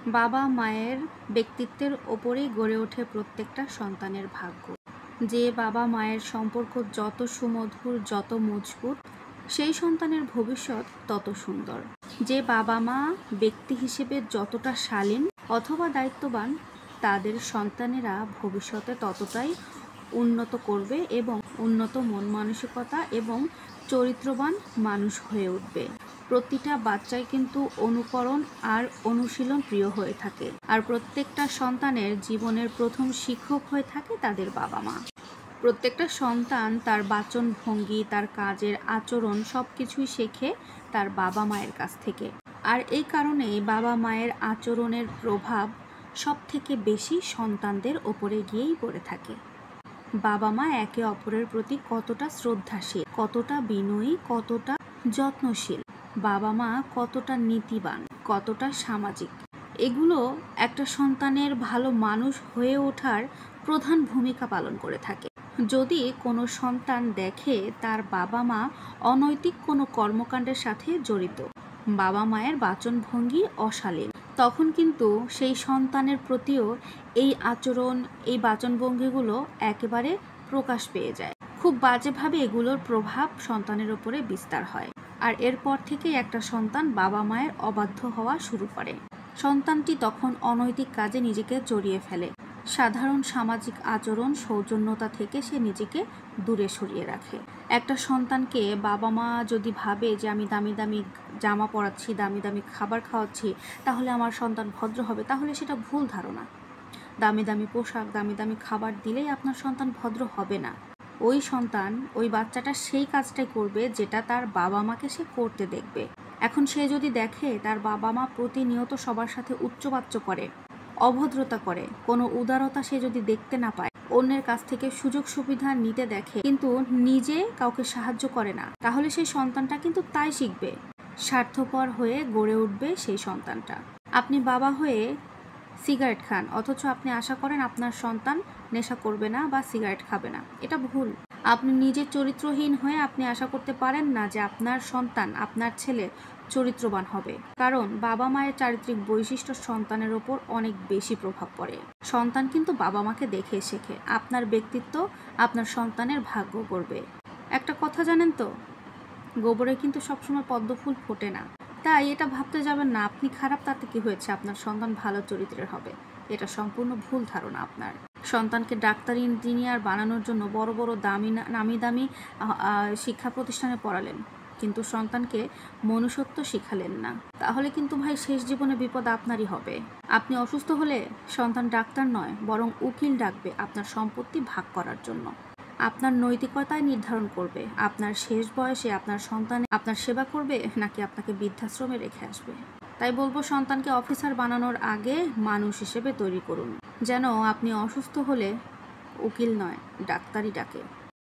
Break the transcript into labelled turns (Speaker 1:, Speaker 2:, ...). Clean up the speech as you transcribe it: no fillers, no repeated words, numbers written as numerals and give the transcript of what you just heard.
Speaker 1: বাবা মায়ের ব্যক্তিত্বের ওপরেই গড়ে ওঠে প্রত্যেকটা সন্তানের ভাগ্য। যে বাবা মায়ের সম্পর্ক যত সুমধুর, যত মজবুত, সেই সন্তানের ভবিষ্যৎ তত সুন্দর। যে বাবা মা ব্যক্তি হিসেবে যতটা শালীন অথবা দায়িত্ববান, তাদের সন্তানেরা ভবিষ্যতে ততটাই উন্নত করবে এবং উন্নত মন মানসিকতা এবং চরিত্রবান মানুষ হয়ে উঠবে। প্রতিটা বাচ্চাই কিন্তু অনুকরণ আর অনুশীলন প্রিয় হয়ে থাকে, আর প্রত্যেকটা সন্তানের জীবনের প্রথম শিক্ষক হয়ে থাকে তাদের বাবা মা। প্রত্যেকটা সন্তান তার বাচন ভঙ্গি, তার কাজের আচরণ সব কিছুই শেখে তার বাবা মায়ের কাছ থেকে। আর এই কারণেই বাবা মায়ের আচরণের প্রভাব সব থেকে বেশি সন্তানদের ওপরে গিয়েই পড়ে থাকে। বাবা মা একে অপরের প্রতি কতটা শ্রদ্ধাশীল, কতটা বিনয়ী, কতটা যত্নশীল, বাবা মা কতটা নীতিবান, কতটা সামাজিক, এগুলো একটা সন্তানের ভালো মানুষ হয়ে ওঠার প্রধান ভূমিকা পালন করে থাকে। যদি কোনো সন্তান দেখে তার বাবা মা অনৈতিক কোনো কর্মকাণ্ডের সাথে জড়িত, বাবা মায়ের বাচনভঙ্গি অশালীন, তখন কিন্তু সেই সন্তানের প্রতিও এই আচরণ, এই বাচনভঙ্গিগুলো একেবারে প্রকাশ পেয়ে যায়। খুব বাজেভাবে এগুলোর প্রভাব সন্তানের উপরে বিস্তার হয়, আর এরপর থেকেই একটা সন্তান বাবা মায়ের অবাধ্য হওয়া শুরু করে। সন্তানটি তখন অনৈতিক কাজে নিজেকে জড়িয়ে ফেলে। সাধারণ সামাজিক আচরণ, সৌজন্যতা থেকে সে নিজেকে দূরে সরিয়ে রাখে। একটা সন্তানকে বাবা মা যদি ভাবে যে আমি দামি দামি জামা পরাচ্ছি, দামি দামি খাবার খাওয়াচ্ছি, তাহলে আমার সন্তান ভদ্র হবে, তাহলে সেটা ভুল ধারণা। দামি দামি পোশাক, দামি দামি খাবার দিলেই আপনার সন্তান ভদ্র হবে না। ওই সন্তান, ওই বাচ্চাটা সেই কাজটাই করবে যেটা তার বাবা মাকে সে করতে দেখবে। এখন সে যদি দেখে তার বাবা মা প্রতিনিয়ত সবার সাথে উচ্চবাচ্য করে, অভদ্রতা করে, কোনো উদারতা সে যদি দেখতে না পায়, অন্যের কাছ থেকে সুযোগ সুবিধা নিতে দেখে কিন্তু নিজে কাউকে সাহায্য করে না, তাহলে সেই সন্তানটা কিন্তু তাই শিখবে। স্বার্থপর হয়ে গড়ে উঠবে সেই সন্তানটা। আপনি বাবা হয়ে সিগারেট খান, অথচ আপনি আশা করেন আপনার সন্তান নেশা করবে না বা সিগারেট খাবে না, এটা ভুল। আপনি নিজে চরিত্রহীন হয়ে আপনি আশা করতে পারেন না যে আপনার সন্তান, আপনার ছেলে চরিত্রবান হবে, কারণ বাবা মায়ের চারিত্রিক বৈশিষ্ট্য সন্তানের ওপর অনেক বেশি প্রভাব পড়ে। সন্তান কিন্তু বাবা মাকে দেখে শেখে। আপনার ব্যক্তিত্ব আপনার সন্তানের ভাগ্য করবে। একটা কথা জানেন তো, গোবরে কিন্তু সবসময় পদ্ম ফুল ফোটে না। তাই এটা ভাবতে যাবেন না আপনি খারাপ, তাতে কি হয়েছে, আপনার সন্তান ভালো চরিত্রের হবে। এটা সম্পূর্ণ ভুল ধারণা আপনার। সন্তানকে ডাক্তার, ইঞ্জিনিয়ার বানানোর জন্য বড় বড় নামি দামি শিক্ষা প্রতিষ্ঠানে পড়ালেন, কিন্তু সন্তানকে মনুষ্যত্ব শিখালেন না, তাহলে কিন্তু ভাই শেষ জীবনে বিপদ আপনারই হবে। আপনি অসুস্থ হলে সন্তান ডাক্তার নয়, বরং উকিল ডাকবে আপনার সম্পত্তি ভাগ করার জন্য। আপনার নৈতিকতাই নির্ধারণ করবে আপনার শেষ বয়সে আপনার সন্তান আপনার সেবা করবে নাকি আপনাকে বৃদ্ধাশ্রমে রেখে আসবে। তাই বলবো, সন্তানকে অফিসার বানানোর আগে মানুষ হিসেবে তৈরি করুন, যেন আপনি অসুস্থ হলে উকিল নয়, ডাক্তারই ডাকে।